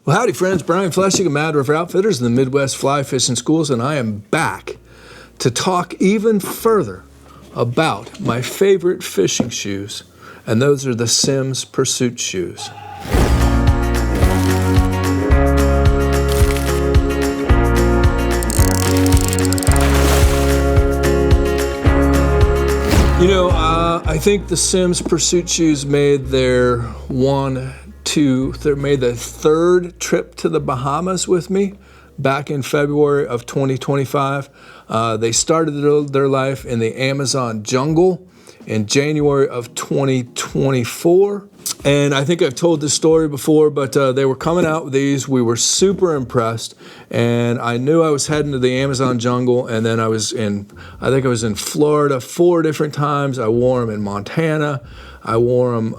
Well, howdy friends, Brian Flechsig of Mad River Outfitters in the Midwest Fly Fishing Schools, and I am back to talk even further about my favorite fishing shoes, and those are the Simms Pursuit shoes. You know, I think the Simms Pursuit shoes made their made the third trip to the Bahamas with me back in February of 2025. They started their life in the Amazon jungle in January of 2024. And I think I've told this story before, but they were coming out with these. We were super impressed, and I knew I was heading to the Amazon jungle, and then I think I was in Florida 4 different times. I wore them in Montana. I wore them,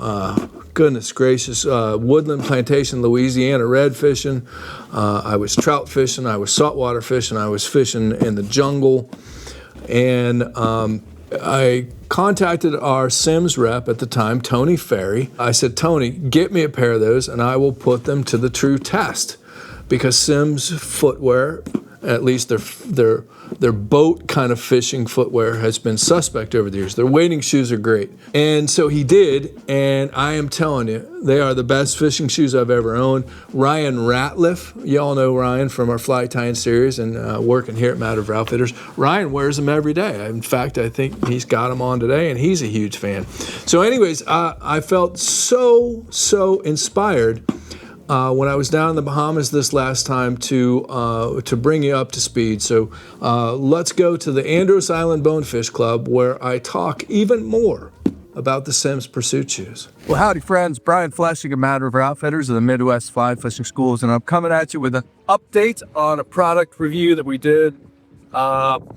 goodness gracious, woodland plantation, Louisiana, red fishing. I was trout fishing. I was saltwater fishing. I was fishing in the jungle. And I contacted our Simms rep at the time, Tony Ferry. I said, Tony, get me a pair of those and I will put them to the true test. Because Simms footwear, at least their boat kind of fishing footwear, has been suspect over the years. Their wading shoes are great. And so he did, and I am telling you, they are the best fishing shoes I've ever owned. Ryan Ratliff, y'all know Ryan from our Fly Tying series and working here at Mad River Outfitters. Ryan wears them every day. In fact, I think he's got them on today, and he's a huge fan. So anyways, I felt so inspired when I was down in the Bahamas this last time to bring you up to speed. So let's go to the Andros Island Bonefish Club, where I talk even more about the Simms Pursuit shoes. Well, howdy friends, Brian Flechsig of Mad River Outfitters of the Midwest Fly Fishing Schools, and I'm coming at you with an update on a product review that we did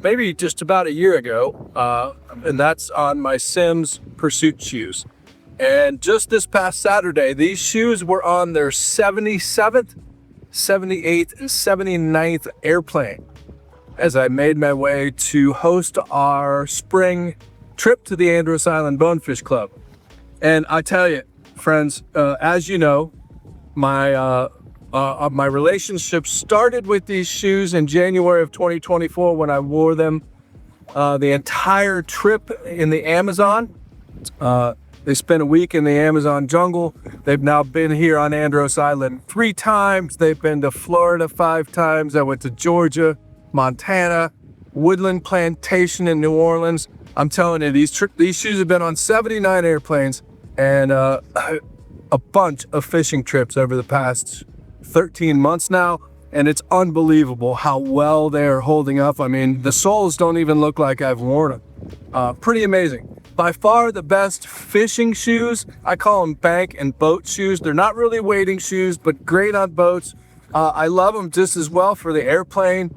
maybe just about a year ago, and that's on my Simms Pursuit shoes. And just this past Saturday, these shoes were on their 77th, 78th, and 79th airplane as I made my way to host our spring trip to the Andros Island Bonefish Club. And I tell you, friends, as you know, my relationship started with these shoes in January of 2024 when I wore them the entire trip in the Amazon. They spent a week in the Amazon jungle. They've now been here on Andros Island 3 times. They've been to Florida 5 times. I went to Georgia, Montana, Woodland Plantation in New Orleans. I'm telling you, these shoes have been on 79 airplanes and a bunch of fishing trips over the past 13 months now. And it's unbelievable how well they're holding up. I mean, the soles don't even look like I've worn them. Pretty amazing. By far the best fishing shoes. I call them bank and boat shoes. They're not really wading shoes, but great on boats. I love them just as well for the airplane,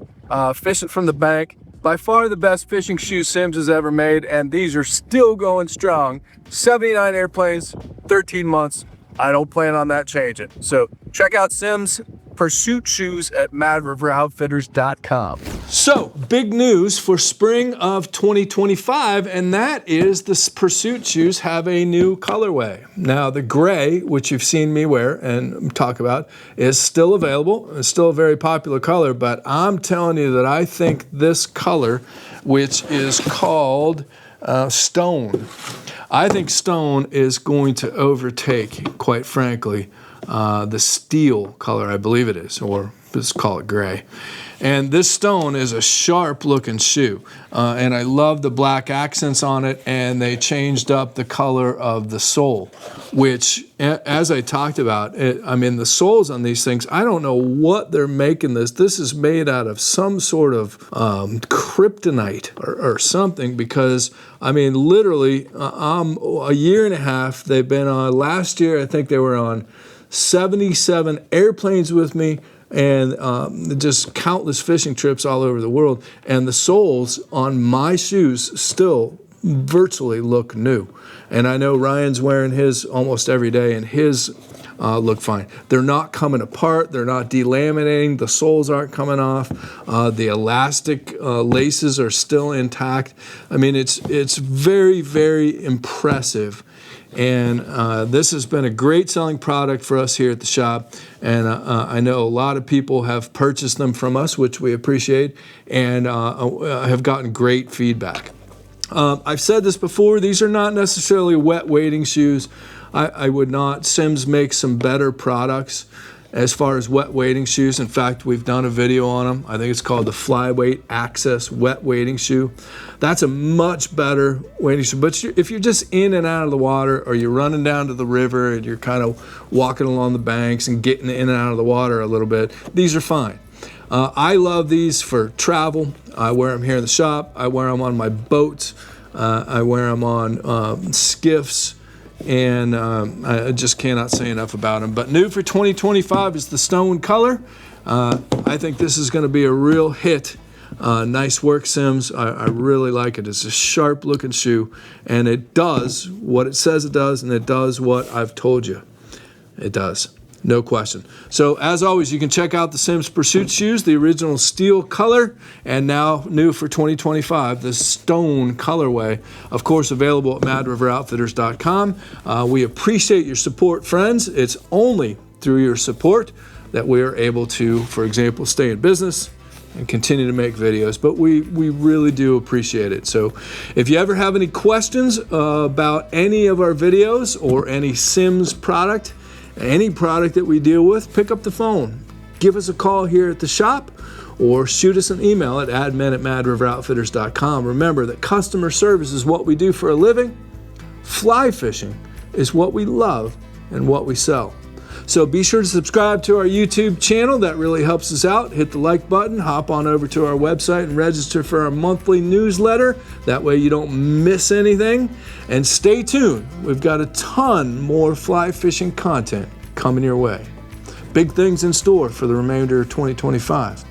fishing from the bank. By far the best fishing shoe Simms has ever made, and these are still going strong. 79 airplanes, 13 months. I don't plan on that changing. So check out Simms Pursuit shoes at madriveroutfitters.com. So, big news for spring of 2025, and that is the Pursuit shoes have a new colorway. Now, the gray, which you've seen me wear and talk about, is still available. It's still a very popular color, but I'm telling you that I think this color, which is called Stone, I think Stone is going to overtake, quite frankly, the steel color, I believe it is, or let's call it gray. And this Stone is a sharp looking shoe, and I love the black accents on it, and they changed up the color of the sole, which, as I talked about, the soles on these things, I don't know what they're making this. This is made out of some sort of kryptonite or something, because, literally, a year and a half, they've been on. Last year, I think they were on 77 airplanes with me, and just countless fishing trips all over the world. And the soles on my shoes still virtually look new. And I know Ryan's wearing his almost every day, and his look fine. They're not coming apart. They're not delaminating. The soles aren't coming off. The elastic laces are still intact. It's very, very impressive. And this has been a great selling product for us here at the shop. And I know a lot of people have purchased them from us, which we appreciate, and have gotten great feedback. I've said this before, these are not necessarily wet wading shoes. I would not. Simms makes some better products as far as wet wading shoes. In fact, we've done a video on them. I think it's called the Flyweight Access Wet Wading Shoe. That's a much better wading shoe. But if you're just in and out of the water, or you're running down to the river and you're kind of walking along the banks and getting in and out of the water a little bit, these are fine. I love these for travel. I wear them here in the shop. I wear them on my boats. I wear them on skiffs. And I just cannot say enough about them. But new for 2025 is the stone color. I think this is going to be a real hit. Nice work, Simms. I really like it. It's a sharp looking shoe, and it does what it says it does, and it does what I've told you it does. No question. So as always, you can check out the Simms Pursuit shoes, the original steel color, and now new for 2025, the stone colorway. Of course, available at madriveroutfitters.com. We appreciate your support, friends. It's only through your support that we are able to, for example, stay in business and continue to make videos, but we really do appreciate it. So if you ever have any questions about any of our videos or any Simms product, any product that we deal with, pick up the phone, give us a call here at the shop, or shoot us an email at admin@madriveroutfitters.com. Remember that customer service is what we do for a living. Fly fishing is what we love and what we sell. So be sure to subscribe to our YouTube channel. That really helps us out. Hit the like button, hop on over to our website and register for our monthly newsletter. That way you don't miss anything. And stay tuned. We've got a ton more fly fishing content coming your way. Big things in store for the remainder of 2025.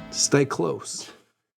Stay close.